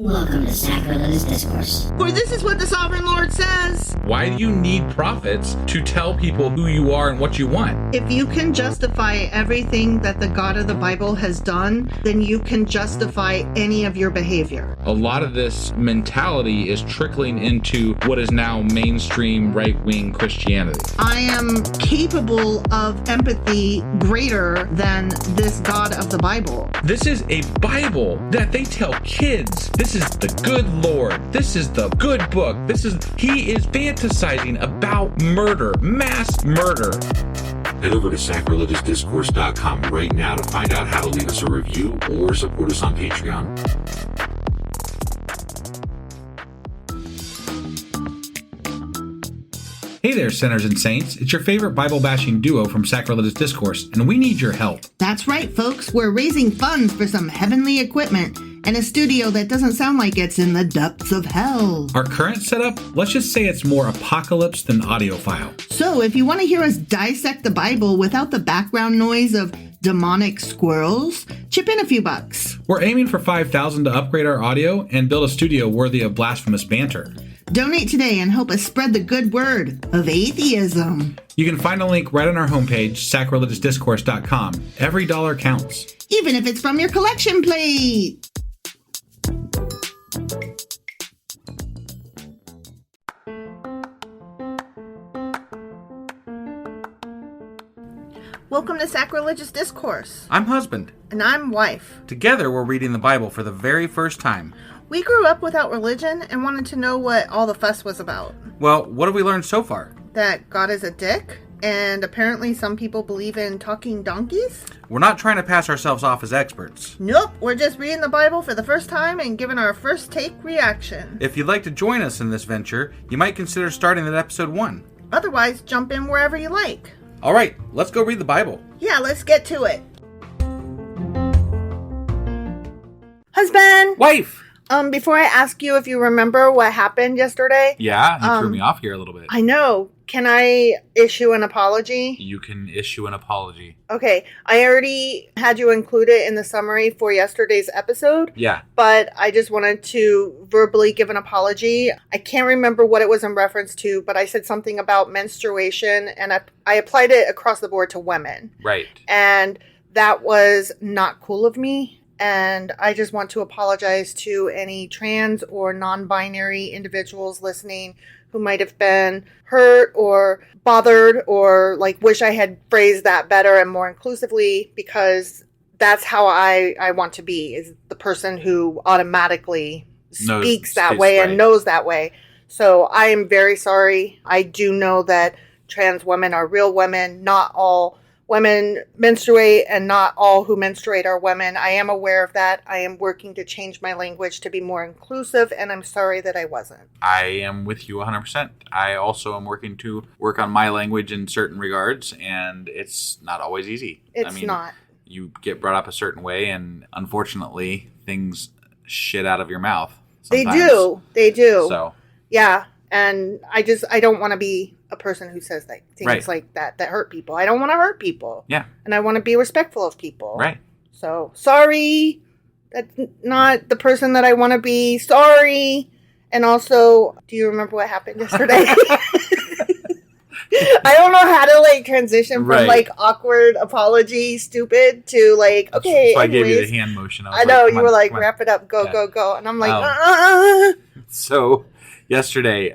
Welcome to Sacrilegious Discourse. For this is what the Sovereign Lord says. Why do you need prophets to tell people who you are and what you want? If you can justify everything that the God of the Bible has done, then you can justify any of your behavior. A lot of this mentality is trickling into what is now mainstream right-wing Christianity. I am capable of empathy greater than this God of the Bible. This is a Bible that they tell kids. This is the good Lord. This is the good book. He is fantasizing about murder, mass murder. Head over to sacrilegiousdiscourse.com right now to find out how to leave us a review or support us on Patreon. Hey there, sinners and saints. It's your favorite Bible-bashing duo from Sacrilegious Discourse, and we need your help. That's right, folks. We're raising funds for some heavenly equipment and a studio that doesn't sound like it's in the depths of hell. Our current setup, let's just say it's more apocalypse than audiophile. So if you want to hear us dissect the Bible without the background noise of demonic squirrels, chip in a few bucks. We're aiming for $5,000 to upgrade our audio and build a studio worthy of blasphemous banter. Donate today and help us spread the good word of atheism. You can find a link right on our homepage, sacrilegiousdiscourse.com. Every dollar counts. Even if it's from your collection plate. Welcome to Sacrilegious Discourse. I'm husband. And I'm wife. Together, we're reading the Bible for the very first time. We grew up without religion and wanted to know what all the fuss was about. Well, what have we learned so far? That God is a dick, and apparently some people believe in talking donkeys? We're not trying to pass ourselves off as experts. Nope, we're just reading the Bible for the first time and giving our first take reaction. If you'd like to join us in this venture, you might consider starting at episode 1. Otherwise, jump in wherever you like. All right, let's go read the Bible. Yeah, let's get to it. Husband! Wife! Before I ask you if you remember what happened yesterday. Yeah, you threw me off here a little bit. I know. Can I issue an apology? You can issue an apology. Okay, I already had you include it in the summary for yesterday's episode. Yeah. But I just wanted to verbally give an apology. I can't remember what it was in reference to, but I said something about menstruation, and I applied it across the board to women. Right. And that was not cool of me. And I just want to apologize to any trans or non-binary individuals listening who might have been hurt or bothered or wish I had phrased that better and more inclusively, because that's how I want to be, is the person who automatically speaks that way and knows that way. So I am very sorry. I do know that trans women are real women. Not all women menstruate, and not all who menstruate are women. I am aware of that. I am working to change my language to be more inclusive, and I'm sorry that I wasn't. I am with you 100%. I also am working to work on my language in certain regards, and it's not always easy. It's not. You get brought up a certain way, and unfortunately, things shit out of your mouth sometimes. They do. So. Yeah, and I don't want to be a person who says things like that hurt people. I don't want to hurt people. Yeah. And I want to be respectful of people. Right. So, sorry. That's not the person that I want to be. Sorry. And also, do you remember what happened yesterday? I don't know how to transition from awkward apology, stupid, to okay. So I anyways. gave you the hand motion. I know, you were wrap it up, go. And I'm So yesterday,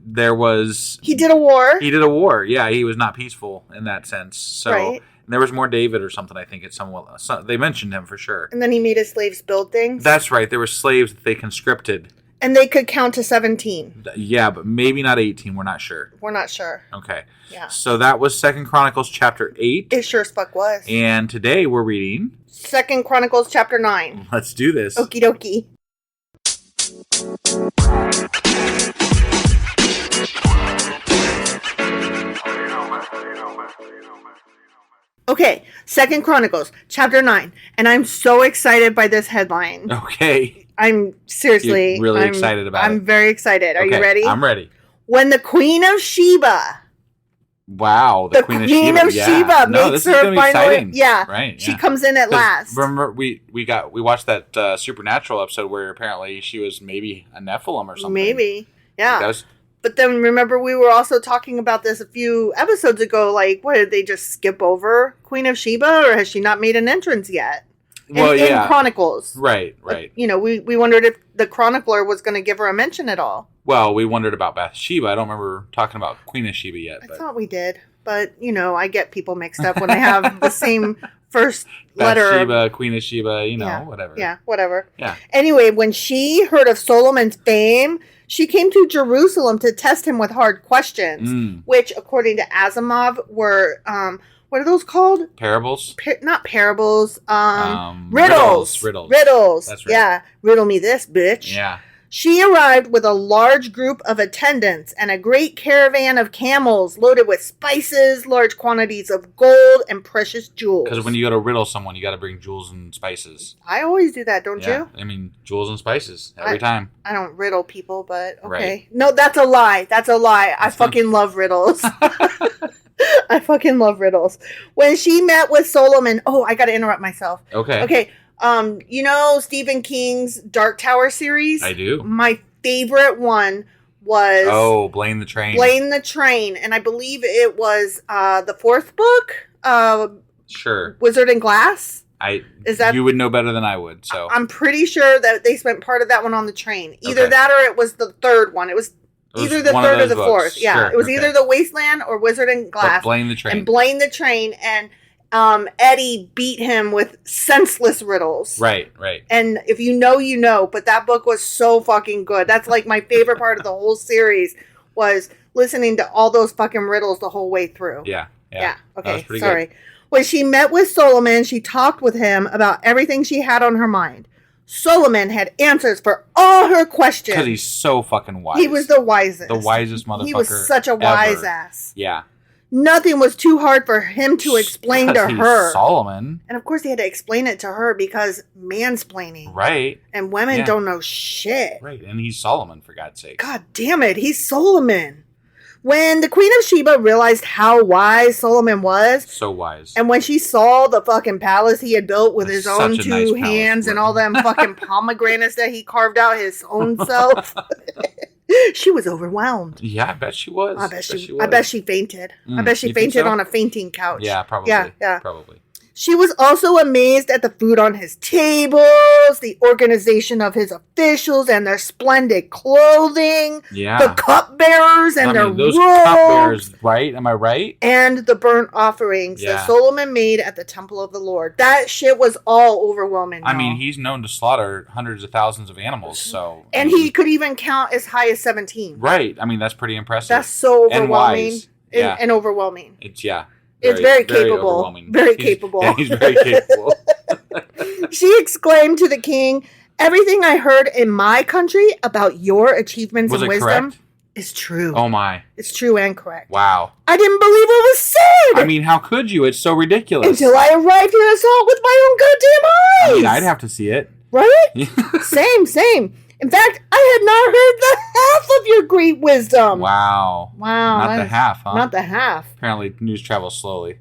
there was... He did a war. Yeah, he was not peaceful in that sense. So right. There was more David or something, I think. They mentioned him for sure. And then he made his slaves build things? That's right. There were slaves that they conscripted. And they could count to 17. Yeah, but maybe not 18. We're not sure. Okay. Yeah. So that was 2 Chronicles chapter 8. It sure as fuck was. And today we're reading 2 Chronicles chapter 9. Let's do this. Okie dokie. Okay, 2 Chronicles chapter 9. And I'm so excited by this headline. Okay. I'm seriously... You're really excited about it. I'm very excited. Are you ready? I'm ready. When the Queen of Sheba Wow, the Queen of Sheba Yeah. No, makes this is her gonna be finally. exciting. Yeah, Right. she Yeah. comes in at last. Remember, we watched that Supernatural episode where apparently she was maybe a Nephilim or something. Maybe, yeah. That was, But then remember, we were also talking about this a few episodes ago. Like, what did they just skip over Queen of Sheba, or has she not made an entrance yet? In Chronicles, right. You know, we wondered if the Chronicler was going to give her a mention at all. Well, we wondered about Bathsheba. I don't remember talking about Queen of Sheba yet. I thought we did, but you know, I get people mixed up when they have the same first letter. Bathsheba, Queen of Sheba, whatever. Yeah, whatever. Yeah. Anyway, when she heard of Solomon's fame, she came to Jerusalem to test him with hard questions, which, according to Asimov, were what are those called? Parables? Not parables. Riddles. Riddles. That's right. Yeah. Riddle me this, bitch. Yeah. She arrived with a large group of attendants and a great caravan of camels loaded with spices, large quantities of gold, and precious jewels. Because when you go to riddle someone, you got to bring jewels and spices. I always do that, don't you? I mean, jewels and spices every time. I don't riddle people, but okay. Right. No, that's a lie. I fucking love riddles. I fucking love riddles. When she met with Solomon... Oh, I got to interrupt myself. Okay. You know Stephen King's Dark Tower series? I do. My favorite one was... Oh, Blaine the Train. Blaine the Train. And I believe it was the fourth book. Sure. Wizard and Glass. You would know better than I would, so... I'm pretty sure that they spent part of that one on the train. Either Okay. that or it was the third one. It was either the third or the fourth. Yeah, Sure. it was either the Wasteland or Wizard and Glass. But Blaine the Train. And Blaine the Train. And Eddie beat him with senseless riddles. Right. And if you know, you know. But that book was so fucking good. That's like my favorite part of the whole series was listening to all those fucking riddles the whole way through. Yeah. Okay, sorry. Good. When she met with Solomon, she talked with him about everything she had on her mind. Solomon had answers for all her questions. Because he's so fucking wise. He was the wisest. The wisest motherfucker. He was such a wise ever. ass. Yeah. Nothing was too hard for him to explain to her. Solomon. And of course he had to explain it to her because mansplaining. Right. And women don't know shit. Right. And he's Solomon, for God's sake. God damn it. He's Solomon. When the Queen of Sheba realized how wise Solomon was. So wise. And when she saw the fucking palace he had built with his own two hands and all them fucking pomegranates that he carved out his own self. She was overwhelmed. Yeah, I bet she was. I bet she fainted. I bet she fainted on a fainting couch. Yeah, probably. Yeah. Probably. She was also amazed at the food on his tables, the organization of his officials and their splendid clothing, the cupbearers and their those robes, cupbearers, right? Am I right? and the burnt offerings that Solomon made at the temple of the Lord. That shit was all overwhelming. I mean, he's known to slaughter hundreds of thousands of animals, so... And he could even count as high as 17. Right. I mean, that's pretty impressive. That's so overwhelming. And wise. And overwhelming. It's Very capable. Very capable. Yeah, he's very capable. She exclaimed to the king, "Everything I heard in my country about your achievements and wisdom is true." Oh my. It's true and correct. Wow. I didn't believe what was said. I mean, how could you? It's so ridiculous. Until I arrived here and saw it with my own goddamn eyes. I mean, I'd have to see it. Right? Same. In fact, I had not heard the half of your great wisdom. Wow. Not the half, huh? Not the half. Apparently, news travels slowly.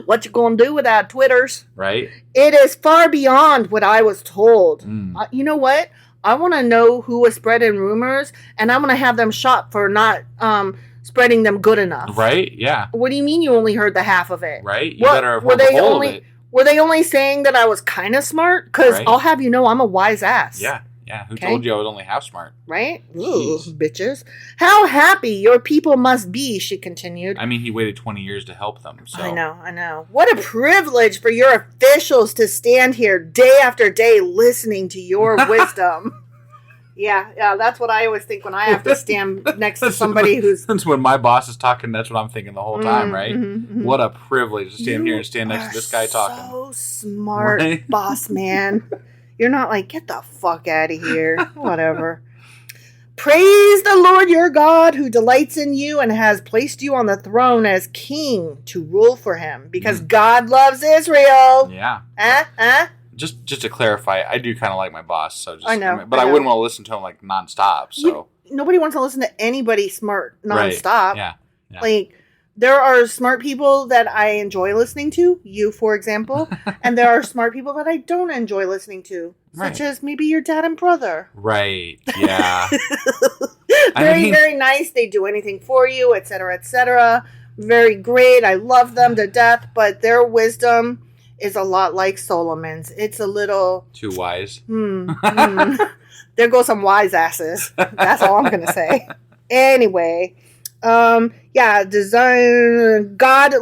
What you gonna do without Twitters? Right? It is far beyond what I was told. You know what? I want to know who was spreading rumors, and I'm going to have them shot for not spreading them good enough. Right? Yeah. What do you mean you only heard the half of it? Right? You better have heard the whole of it. Were they only saying that I was kind of smart? Because I'll have you know I'm a wise ass. Yeah. Who told you I was only half smart? Right? Ooh, bitches. How happy your people must be, she continued. I mean, he waited 20 years to help them, so... I know. What a privilege for your officials to stand here day after day listening to your wisdom. Yeah, that's what I always think when I have to stand next to somebody who's... That's when my boss is talking, that's what I'm thinking the whole time, right? Mm-hmm. What a privilege to stand here and stand next to this guy talking. So smart, boss man. You're not like, get the fuck out of here. Whatever. Praise the Lord your God who delights in you and has placed you on the throne as king to rule for him because God loves Israel. Yeah. Just to clarify, I do kind of like my boss, so just... I know. But I wouldn't want to listen to him, like, nonstop, so... Nobody wants to listen to anybody smart nonstop. Right. Yeah. Like, there are smart people that I enjoy listening to, you, for example, and there are smart people that I don't enjoy listening to, such as maybe your dad and brother. Right, yeah. Very nice. They do anything for you, etc., etc. Very great. I love them to death, but their wisdom is a lot like Solomon's. It's a little... Too wise. There go some wise asses. That's all I'm going to say. Anyway... God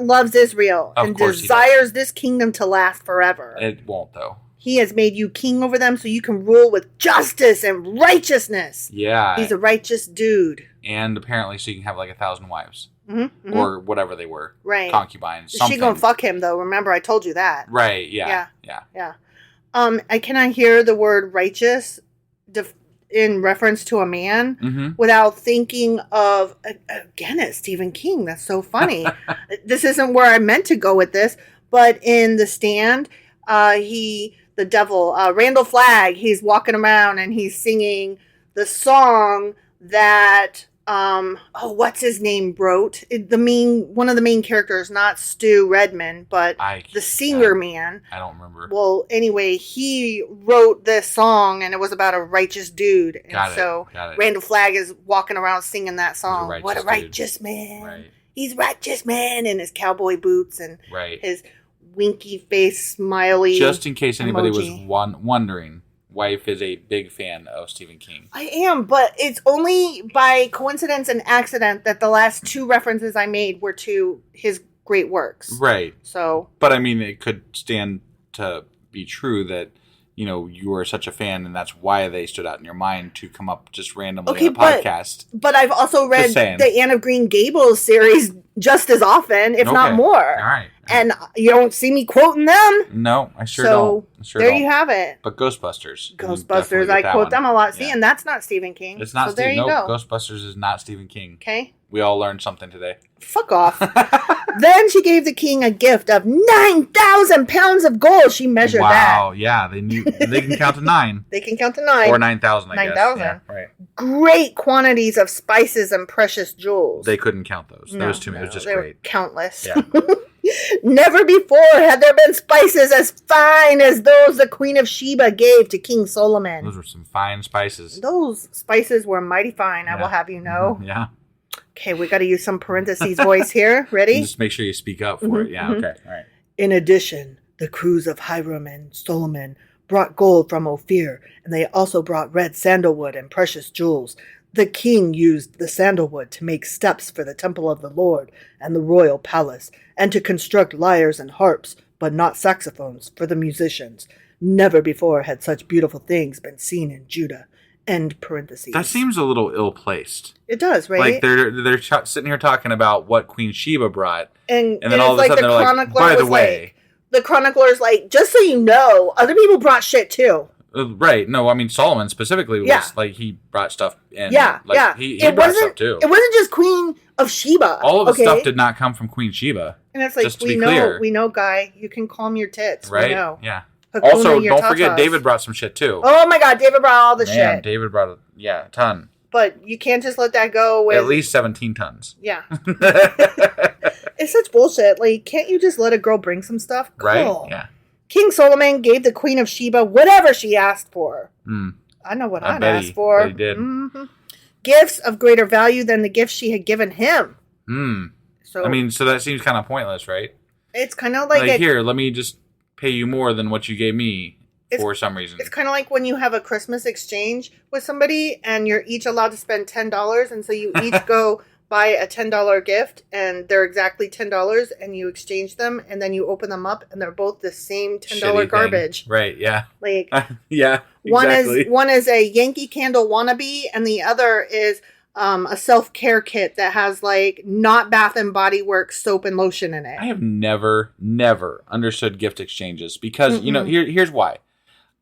loves Israel and desires this kingdom to last forever. It won't, though. He has made you king over them so you can rule with justice and righteousness. Yeah. He's a righteous dude. And apparently so you can have like 1,000 wives. Mm-hmm. Or whatever they were. Right. Concubines. Something. She gonna fuck him, though. Remember, I told you that. Right, yeah. I cannot hear the word righteous in reference to a man without thinking of, again, it's Stephen King. That's so funny. This isn't where I meant to go with this, but in The Stand, the devil, Randall Flagg, he's walking around and he's singing the song that, what's his name wrote? One of the main characters, not Stu Redman, but the singer man. I don't remember. Well, anyway, he wrote this song and it was about a righteous dude. And Got it. Randall Flagg is walking around singing that song. What a righteous dude. Man. Right. He's righteous man in his cowboy boots and his winky face, smiley. Just in case anybody emoji. was wondering, wife is a big fan of Stephen King. I am, but it's only by coincidence and accident that the last two references I made were to his great works. Right. So, but I mean, it could stand to be true that, you know, you are such a fan and that's why they stood out in your mind to come up just randomly in a podcast. But I've also read the Anne of Green Gables series just as often, if not more. All right. And you don't see me quoting them. No, I sure don't. You have it. But Ghostbusters, I quote them a lot. See, and that's not Stephen King. It's not. So there you go. Ghostbusters is not Stephen King. Okay. We all learned something today. Fuck off. Then she gave the king a gift of 9,000 pounds of gold. She measured that. Wow, yeah, they can count to 9. They can count to 9. Or 9,000, I guess. 9,000. Yeah, right. Great quantities of spices and precious jewels. They couldn't count those. There was too many. It was just they great. Were countless. Yeah. Never before had there been spices as fine as those the Queen of Sheba gave to King Solomon. Those were some fine spices. Those spices were mighty fine, I will have you know. Yeah. Okay, we got to use some parentheses voice here. Ready? Just make sure you speak up for it. Yeah, okay. All right. In addition, the crews of Hiram and Solomon brought gold from Ophir, and they also brought red sandalwood and precious jewels. The king used the sandalwood to make steps for the temple of the Lord and the royal palace, and to construct lyres and harps, but not saxophones, for the musicians. Never before had such beautiful things been seen in Judah. End parentheses. That seems a little ill-placed. It does, right? Like they're sitting here talking about what Queen Sheba brought, and then all of a sudden they're like, by the way. The chronicler's like, just so you know, other people brought shit too. Right. No, I mean, Solomon specifically was like, he brought stuff in. Yeah, like, He brought stuff too. It wasn't just Queen of Sheba. All of the stuff did not come from Queen Sheba. And it's like, we know, guy, you can calm your tits. Right? We know. Yeah. Hakuna Also, don't tatas. forget, David brought some shit too. Oh my God, David brought all the shit. David brought, a ton. But you can't just let that go with... At least 17 tons. Yeah. It's such bullshit. Like, can't you just let a girl bring some stuff? Cool. Right? Yeah. King Solomon gave the Queen of Sheba whatever she asked for. I know what I'd asked for. I did. Mm-hmm. Gifts of greater value than the gifts she had given him. So I mean, so that seems kind of pointless, right? It's kind of like here, let me just pay you more than what you gave me for some reason. It's kind of like when you have a Christmas exchange with somebody and you're each allowed to spend $10, and so you each go buy a $10 gift and they're exactly $10 and you exchange them and then you open them up and they're both the same $10 garbage. Right, yeah. Like yeah, exactly. One is a Yankee Candle wannabe and the other is a self-care kit that has like not Bath and Body Works soap and lotion in it. I have never understood gift exchanges because, you know, here's why.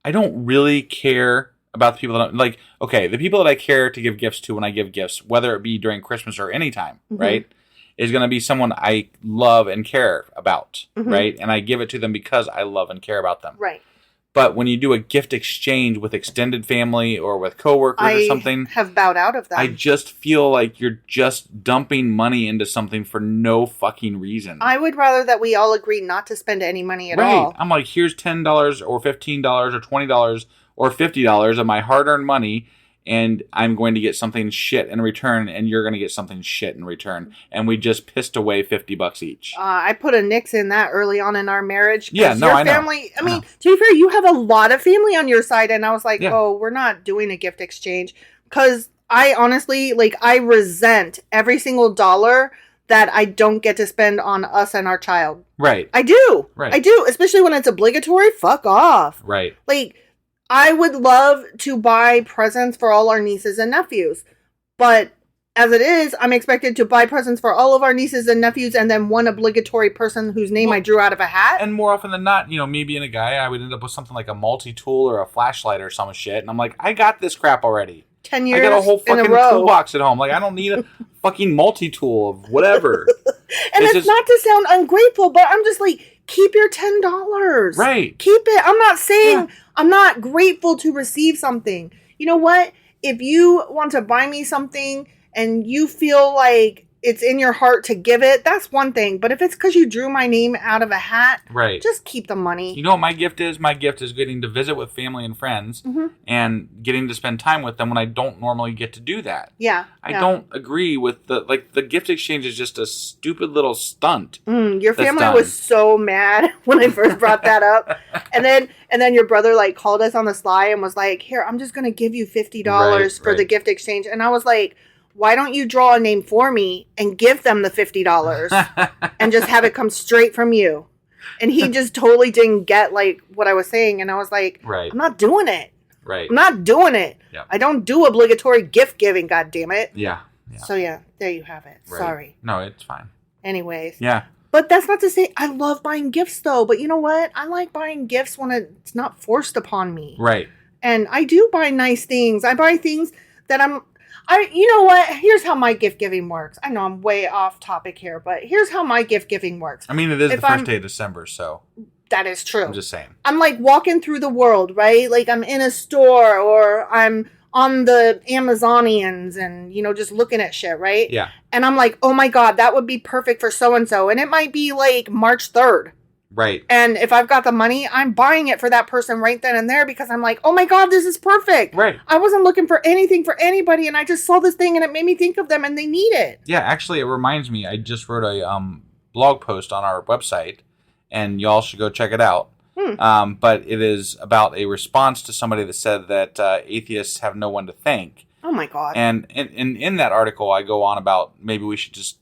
I don't really care about the people that like, okay, the people that I care to give gifts to when I give gifts, whether it be during Christmas or any time, right, is going to be someone I love and care about, right? And I give it to them because I love and care about them. Right. But when you do a gift exchange with extended family or with coworkers or something, I have bowed out of that. I just feel like you're just dumping money into something for no fucking reason. I would rather that we all agree not to spend any money at all. Right. I'm like, here's $10 or $15 or $20 or $50 of my hard-earned money, and I'm going to get something shit in return, and you're going to get something shit in return. And we just pissed away $50 each. I put a nix in that early on in our marriage. Yeah, no, your I know. family, I mean, to be fair, you have a lot of family on your side, and I was like, oh, we're not doing a gift exchange. Because I honestly, like, I resent every single dollar that I don't get to spend on us and our child. Right. I do. Right. I do, especially when it's obligatory. Fuck off. Right. Like, I would love to buy presents for all our nieces and nephews, but as it is, I'm expected to buy presents for all of our nieces and nephews and then one obligatory person whose name I drew out of a hat. And more often than not, me being a guy, I would end up with something like a multi-tool or a flashlight or some shit, and I'm like, I got this crap already. 10 years I got a whole in a fucking row. toolbox at home. Like, I don't need a fucking multi-tool of whatever. And it's not to sound ungrateful, but I'm just like, keep your $10. Right. Keep it. I'm not saying I'm not grateful to receive something. You know what? If you want to buy me something and you feel like it's in your heart to give it, that's one thing. But if it's because you drew my name out of a hat, right, just keep the money. You know what my gift is? My gift is getting to visit with family and friends and getting to spend time with them when I don't normally get to do that. Yeah. I don't agree with the gift exchange is just a stupid little stunt. Your family was so mad when I first brought that up. And then your brother like called us on the sly and was like, here, I'm just going to give you $50 for the gift exchange. And I was like, why don't you draw a name for me and give them the $50 and just have it come straight from you? And he just totally didn't get like what I was saying. And I was like, I'm not doing it. Right. I'm not doing it. Yep. I don't do obligatory gift giving, God damn it. Yeah. So there you have it. Right. Sorry. No, it's fine. Anyways. Yeah. But that's not to say I love buying gifts though. But you know what? I like buying gifts when it's not forced upon me. Right. And I do buy nice things. I buy things that you know what? Here's how my gift giving works. I know I'm way off topic here, but here's how my gift giving works. I mean, it is the first day of December, so. That is true. I'm just saying. I'm like walking through the world, right? Like I'm in a store or I'm on the Amazonians and, just looking at shit, right? Yeah. And I'm like, oh my God, that would be perfect for so-and-so. And it might be like March 3rd. Right. And if I've got the money, I'm buying it for that person right then and there because I'm like, oh my God, this is perfect. Right. I wasn't looking for anything for anybody and I just saw this thing and it made me think of them and they need it. Yeah, actually, it reminds me, I just wrote a blog post on our website and y'all should go check it out. But it is about a response to somebody that said that atheists have no one to thank. Oh my God. And in that article, I go on about maybe we should just,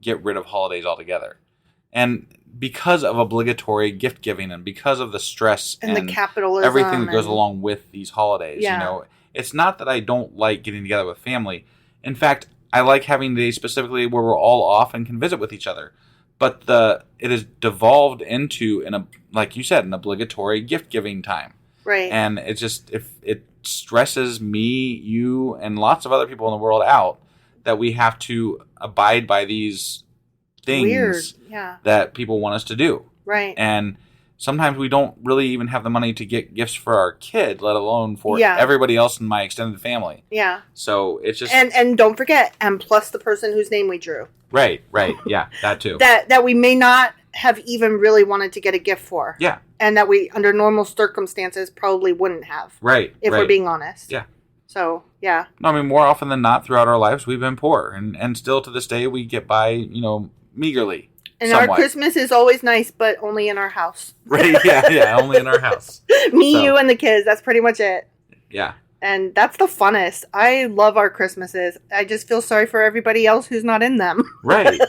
get rid of holidays altogether. And because of obligatory gift giving and because of the stress and the capitalism, everything that goes along with these holidays, it's not that I don't like getting together with family. In fact, I like having days specifically where we're all off and can visit with each other. But it has devolved into, like you said, an obligatory gift giving time. Right. And it's just, if it stresses me, you, and lots of other people in the world out that we have to abide by these things that people want us to do. Right. And sometimes we don't really even have the money to get gifts for our kid, let alone for everybody else in my extended family. Yeah. So it's just... And don't forget, and plus the person whose name we drew. Right. Yeah, that too. that we may not have even really wanted to get a gift for. Yeah. And that we, under normal circumstances, probably wouldn't have. Right. If we're being honest. Yeah. So, yeah. No, I mean, more often than not throughout our lives, we've been poor. And still to this day, we get by, meagerly. And somewhat. Our Christmas is always nice, but only in our house. Right, yeah, only in our house. You, and the kids. That's pretty much it. Yeah. And that's the funnest. I love our Christmases. I just feel sorry for everybody else who's not in them. Right.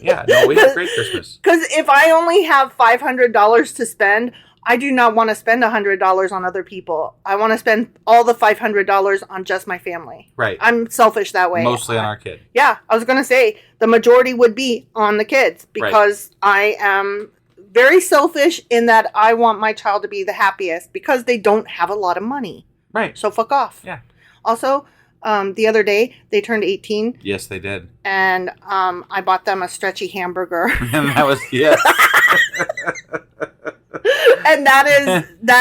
Yeah, no, we have a great Christmas. Because if I only have $500 to spend, I do not want to spend $100 on other people. I want to spend all the $500 on just my family. Right. I'm selfish that way. Mostly on our kid. Yeah. I was going to say the majority would be on the kids because I am very selfish in that I want my child to be the happiest because they don't have a lot of money. Right. So fuck off. Yeah. Also, the other day, they turned 18. Yes, they did. And I bought them a stretchy hamburger. And that was, yeah. And that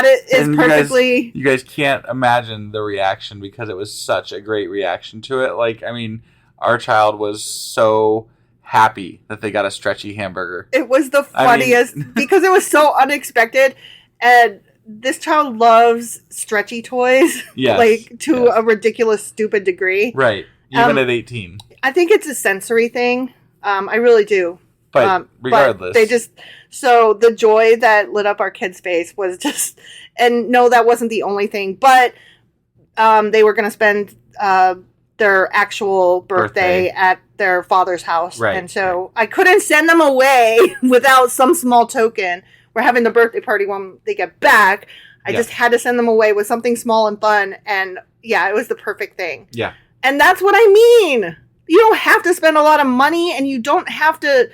is And perfectly. You guys can't imagine the reaction because it was such a great reaction to it. Like, I mean, our child was so happy that they got a stretchy hamburger. It was the funniest because it was so unexpected, and this child loves stretchy toys, to a ridiculous, stupid degree. Right, even at 18. I think it's a sensory thing. I really do. But regardless, so the joy that lit up our kid's face was just, and no, that wasn't the only thing, but they were going to spend their actual birthday at their father's house. Right. And so I couldn't send them away without some small token. We're having the birthday party when they get back. I just had to send them away with something small and fun. And yeah, it was the perfect thing. Yeah. And that's what I mean. You don't have to spend a lot of money, and you don't have to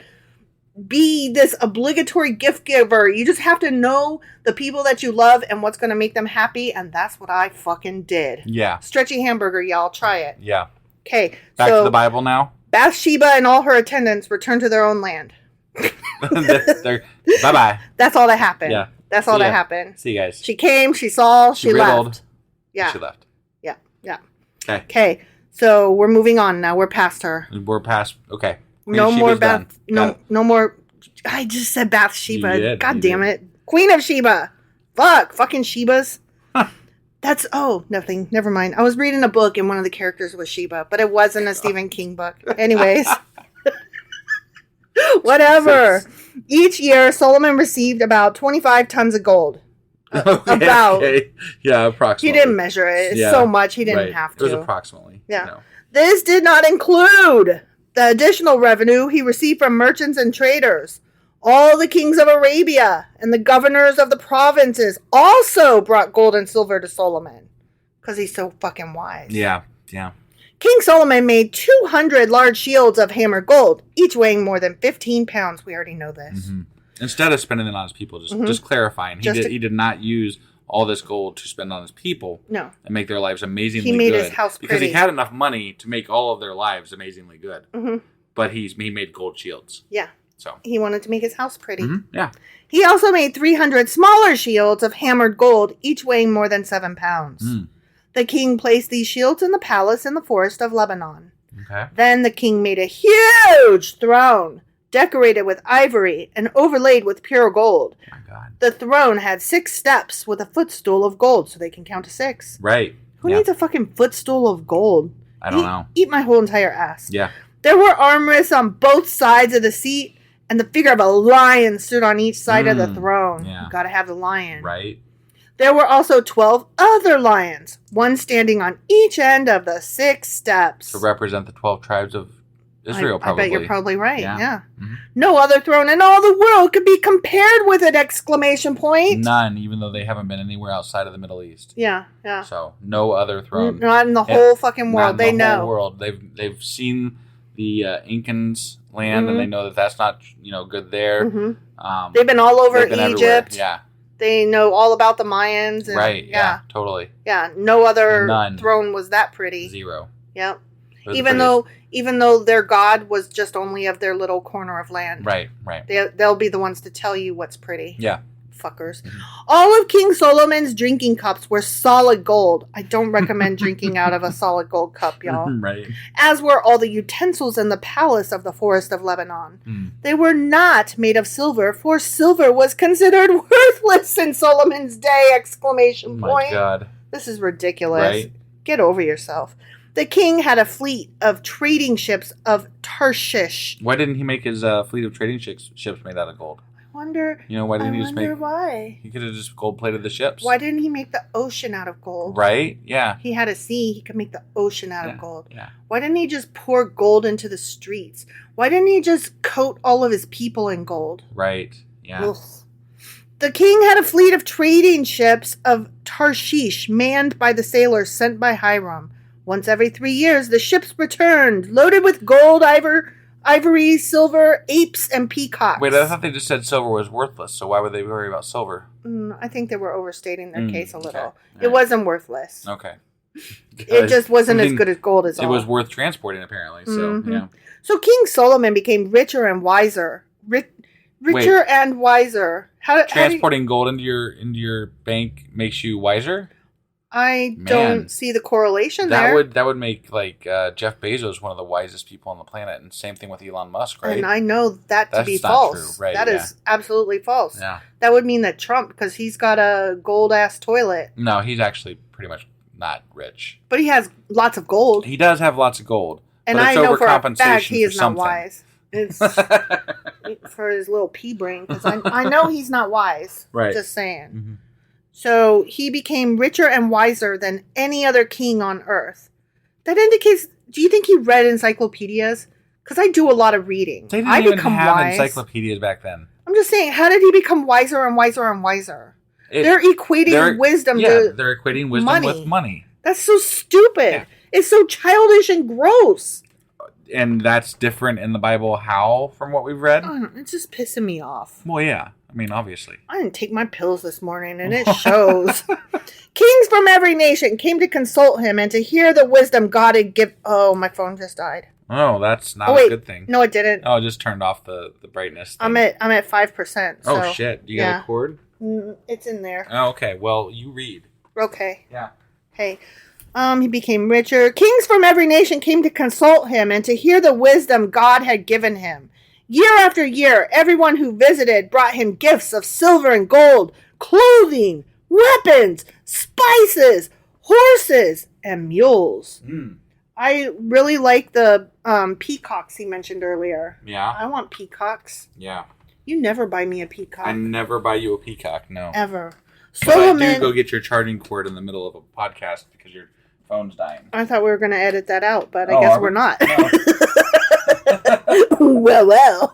be this obligatory gift giver. You just have to know the people that you love and what's going to make them happy. And that's what I fucking did. Yeah. Stretchy hamburger, y'all. Try it. Yeah. Okay. Back to the Bible now. Bathsheba and all her attendants returned to their own land. Bye-bye. That's all that happened. Yeah. That's all that happened. See you guys. She came, she saw, she riddled, left. Yeah. She left. Yeah. Yeah. Okay. So we're moving on now. We're past her. We're past. Okay. No more Sheba's Bath. No more. I just said Bathsheba. You did, God you damn did. it. Queen of Sheba. Fucking Shebas. That's nothing. Never mind. I was reading a book and one of the characters was Sheba, but it wasn't a Stephen King book. Anyways. Whatever. Each year, Solomon received about 25 tons of gold. Okay. Yeah, approximately. He didn't measure it. It's so much he didn't have to. It was approximately. Yeah. No. This did not include the additional revenue he received from merchants and traders. All the kings of Arabia and the governors of the provinces also brought gold and silver to Solomon. Because he's so fucking wise. Yeah. Yeah. King Solomon made 200 large shields of hammered gold, each weighing more than 15 pounds. We already know this. Mm-hmm. Instead of spending it on his people, just clarifying, he did not use all this gold to spend on his people. No. And make their lives amazingly good. He made good. his house because pretty. he had enough money to make all of their lives amazingly good. Mm-hmm. But he made gold shields. Yeah. So he wanted to make his house pretty. Mm-hmm. Yeah. He also made 300 smaller shields of hammered gold, each weighing more than 7 pounds. Mm. The king placed these shields in the palace in the forest of Lebanon. Okay. Then the king made a huge throne, decorated with ivory and overlaid with pure gold. Oh my God. The throne had 6 steps with a footstool of gold, so they can count to 6. Right. Who needs a fucking footstool of gold? I don't know. Eat my whole entire ass. Yeah. There were armrests on both sides of the seat, and the figure of a lion stood on each side of the throne. Yeah. You gotta have the lion. Right. There were also 12 other lions, one standing on each end of the 6 steps. To represent the 12 tribes of Israel, probably. I bet you're probably right, yeah. Mm-hmm. No other throne in all the world could be compared with it, exclamation point. None, even though they haven't been anywhere outside of the Middle East. Yeah, yeah. So, no other throne. Not in the whole fucking world. They know. Not in the whole world. They've seen the Incans land, and they know that that's not good there. Mm-hmm. They've been all over Egypt. Everywhere. Yeah. They know all about the Mayans. And, right, yeah, totally. Yeah, no other throne was that pretty. 0. Yep. Even though their god was just only of their little corner of land. Right. They'll be the ones to tell you what's pretty. Yeah. Fuckers. Mm-hmm. All of King Solomon's drinking cups were solid gold. I don't recommend drinking out of a solid gold cup, y'all. Right. As were all the utensils in the palace of the forest of Lebanon. They were not made of silver, for silver was considered worthless in Solomon's day! Exclamation point. My God. This is ridiculous. Right. Get over yourself. The king had a fleet of trading ships of Tarshish. Why didn't he make his fleet of trading ships made out of gold? Wonder. Why didn't he just make? Why. He could have just gold plated the ships. Why didn't he make the ocean out of gold? Right? Yeah. He had a sea. He could make the ocean out of gold. Yeah. Why didn't he just pour gold into the streets? Why didn't he just coat all of his people in gold? Right. Yeah. Ugh. The king had a fleet of trading ships of Tarshish, manned by the sailors sent by Hiram. Once every 3 years, the ships returned, loaded with gold, ivory, silver, apes, and peacocks. Wait, I thought they just said silver was worthless, so why would they worry about silver? I think they were overstating their case a little. Okay. It wasn't worthless. Okay. It just wasn't as good as gold as all. It was worth transporting, apparently, so, yeah. So King Solomon became richer and wiser. Richer and wiser, Transporting gold into your bank makes you wiser? I don't see the correlation there. That would make like Jeff Bezos one of the wisest people on the planet, and same thing with Elon Musk, right? And I know that to be false. True. Right, that is absolutely false. Yeah. That would mean that Trump, because he's got a gold ass toilet. No, he's actually pretty much not rich. But he has lots of gold. He does have lots of gold. And I know for a fact he is not wise. It's for his little pea brain, because I know he's not wise. Right. Just saying. Mm-hmm. So he became richer and wiser than any other king on earth. That indicates, do you think he read encyclopedias? Because I do a lot of reading. They didn't even have encyclopedias back then. I'm just saying, how did he become wiser and wiser and wiser? They're equating wisdom to they're equating wisdom with money. That's so stupid. Yeah. It's so childish and gross. And that's different in the Bible how from what we've read? It's just pissing me off. Well, yeah. I mean, obviously. I didn't take my pills this morning, and it shows. Kings from every nation came to consult him and to hear the wisdom God had given. Oh, my phone just died. Oh, that's not a good thing. No, it didn't. Oh, it just turned off the brightness thing. I'm at 5%. So, oh, shit. You got a cord? It's in there. Oh, okay. Well, you read. Okay. Yeah. Hey. He became richer. Kings from every nation came to consult him and to hear the wisdom God had given him. Year after year, everyone who visited brought him gifts of silver and gold, clothing, weapons, spices, horses, and mules. Mm. I really like the peacocks he mentioned earlier. Yeah. I want peacocks. Yeah. You never buy me a peacock. I never buy you a peacock, no. Ever. Solomon, I do go get your charging cord in the middle of a podcast because your phone's dying. I thought we were going to edit that out, but I guess we're not. No. Well.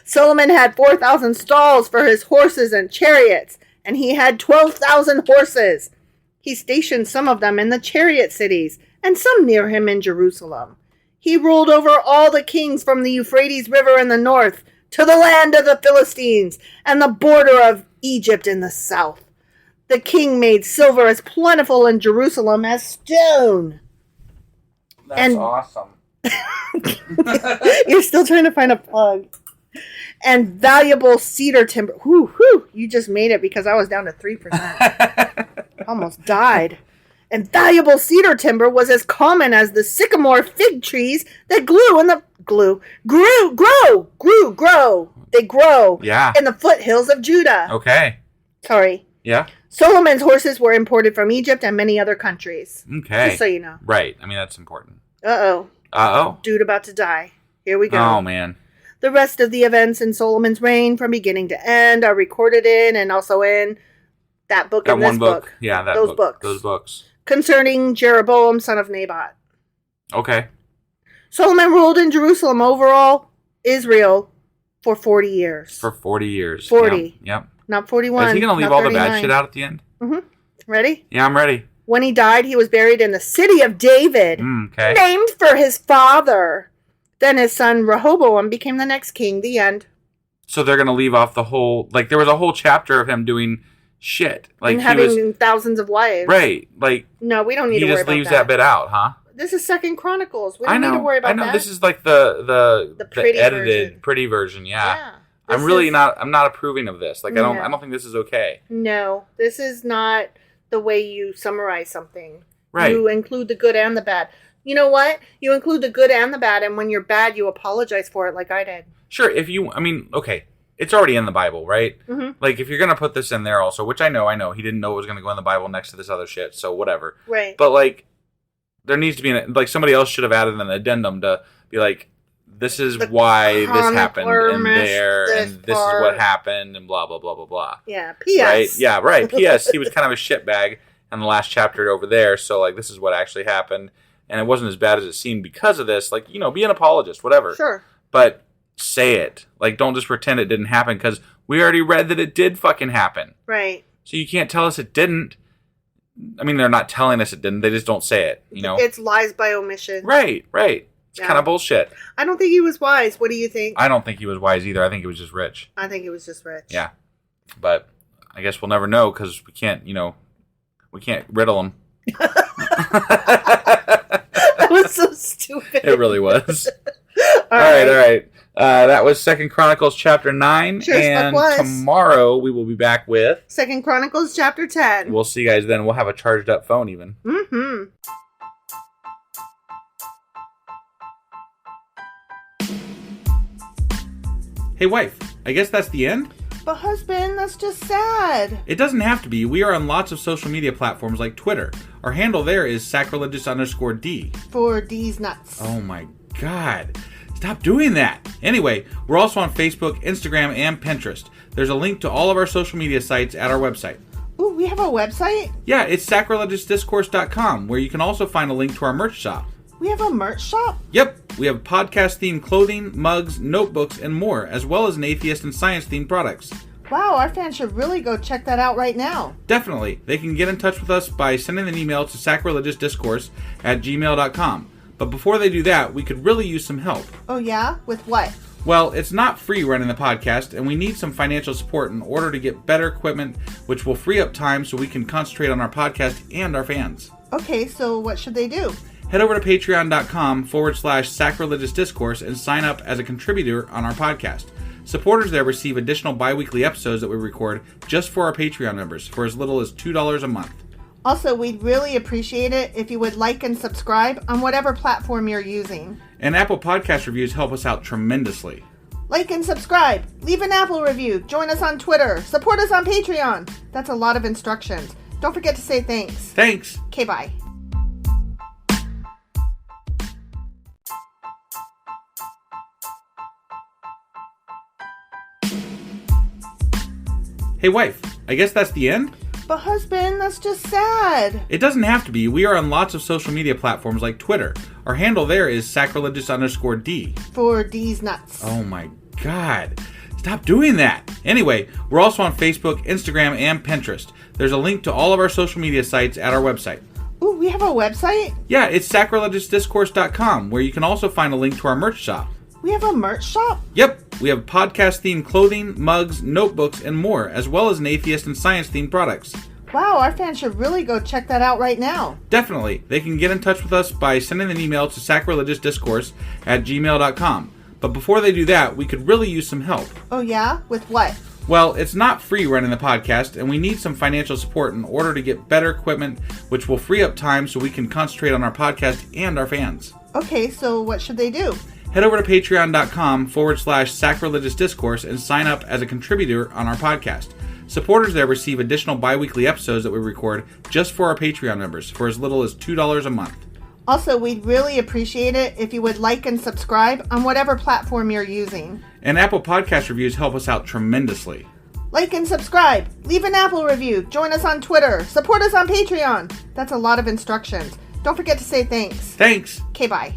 Solomon had 4,000 stalls for his horses and chariots, and he had 12,000 horses. He stationed some of them in the chariot cities, and some near him in Jerusalem. He ruled over all the kings from the Euphrates River in the north to the land of the Philistines and the border of Egypt in the south. The king made silver as plentiful in Jerusalem as stone. That's awesome. You're still trying to find a plug. And valuable cedar timber. Whew, you just made it because I was down to 3%. Almost died. And valuable cedar timber was as common as the sycamore fig trees that grew in the in the foothills of Judah. Okay. Sorry. Yeah. Solomon's horses were imported from Egypt and many other countries. Okay. Just so you know. Right. I mean, that's important. Uh-oh. Dude about to die. Here we go. Oh, man. The rest of the events in Solomon's reign from beginning to end are recorded in and also in that book and this book. Yeah, those books. Concerning Jeroboam, son of Nebat. Okay. Solomon ruled in Jerusalem overall, Israel, for 40 years. 40. Yep. Not 41. Is he going to leave all the bad shit out at the end? Mm-hmm. Ready? Yeah, I'm ready. When he died, he was buried in the city of David, named for his father. Then his son Rehoboam became the next king. The end. So they're going to leave off the whole... Like, there was a whole chapter of him doing shit. Like, and having thousands of wives. Right. Like... No, we don't need to worry about that. He just leaves that bit out, huh? This is Second Chronicles. We don't need to worry about that. I know. This is like the pretty edited, version. Pretty version, yeah. I'm not approving of this. Like, I don't think this is okay. No, this is not the way you summarize something. Right. You include the good and the bad. You know what? You include the good and the bad, and when you're bad, you apologize for it like I did. Sure, okay. It's already in the Bible, right? Mm-hmm. Like, if you're going to put this in there also, which I know, he didn't know it was going to go in the Bible next to this other shit, so whatever. Right. But, like, there needs to be, somebody else should have added an addendum to be like, this is why this happened and there, and this is what happened, and blah, blah, blah, blah, blah. Yeah, P.S. Right? Yeah, right. P.S. He was kind of a shitbag in the last chapter over there, so, like, this is what actually happened, and it wasn't as bad as it seemed because of this. Like, be an apologist, whatever. Sure. But say it. Like, don't just pretend it didn't happen, because we already read that it did fucking happen. Right. So you can't tell us it didn't. I mean, they're not telling us it didn't. They just don't say it, It's lies by omission. Right. It's kind of bullshit. I don't think he was wise. What do you think? I don't think he was wise either. I think he was just rich. I think he was just rich. Yeah. But I guess we'll never know because we can't riddle him. That was so stupid. It really was. All right. That was 2 Chronicles chapter 9. Sure as fuck and was. tomorrow we will be back with... 2 Chronicles chapter 10. We'll see you guys then. We'll have a charged up phone even. Mm-hmm. Hey, wife, I guess that's the end? But husband, that's just sad. It doesn't have to be. We are on lots of social media platforms like Twitter. Our handle there is sacrilegious_D. For D's nuts. Oh my god. Stop doing that. Anyway, we're also on Facebook, Instagram, and Pinterest. There's a link to all of our social media sites at our website. Ooh, we have a website? Yeah, it's sacrilegiousdiscourse.com, where you can also find a link to our merch shop. We have a merch shop? Yep, we have podcast-themed clothing, mugs, notebooks, and more, as well as an atheist and science-themed products. Wow, our fans should really go check that out right now. Definitely. They can get in touch with us by sending an email to sacrilegiousdiscourse@gmail.com. But before they do that, we could really use some help. Oh yeah? With what? Well, it's not free running the podcast, and we need some financial support in order to get better equipment, which will free up time so we can concentrate on our podcast and our fans. Okay, so what should they do? Head over to patreon.com/sacrilegious discourse and sign up as a contributor on our podcast. Supporters there receive additional bi-weekly episodes that we record just for our Patreon members for as little as $2 a month. Also, we'd really appreciate it if you would like and subscribe on whatever platform you're using. And Apple Podcast reviews help us out tremendously. Like and subscribe. Leave an Apple review. Join us on Twitter. Support us on Patreon. That's a lot of instructions. Don't forget to say thanks. Thanks! Okay, bye. Hey wife, I guess that's the end? But husband, that's just sad. It doesn't have to be. We are on lots of social media platforms like Twitter. Our handle there is sacrilegious_D. For D's nuts. Oh my god. Stop doing that. Anyway, we're also on Facebook, Instagram, and Pinterest. There's a link to all of our social media sites at our website. Ooh, we have a website? Yeah, it's sacrilegiousdiscourse.com, where you can also find a link to our merch shop. We have a merch shop? Yep, we have podcast-themed clothing, mugs, notebooks, and more, as well as an atheist and science-themed products. Wow, our fans should really go check that out right now. Definitely. They can get in touch with us by sending an email to sacrilegiousdiscourse@gmail.com. But before they do that, we could really use some help. Oh yeah? With what? Well, it's not free running the podcast, and we need some financial support in order to get better equipment, which will free up time so we can concentrate on our podcast and our fans. Okay, so what should they do? Head over to patreon.com/sacrilegious discourse and sign up as a contributor on our podcast. Supporters there receive additional bi-weekly episodes that we record just for our Patreon members for as little as $2 a month. Also, we'd really appreciate it if you would like and subscribe on whatever platform you're using. And Apple Podcast reviews help us out tremendously. Like and subscribe. Leave an Apple review. Join us on Twitter. Support us on Patreon. That's a lot of instructions. Don't forget to say thanks. Thanks! Okay, bye.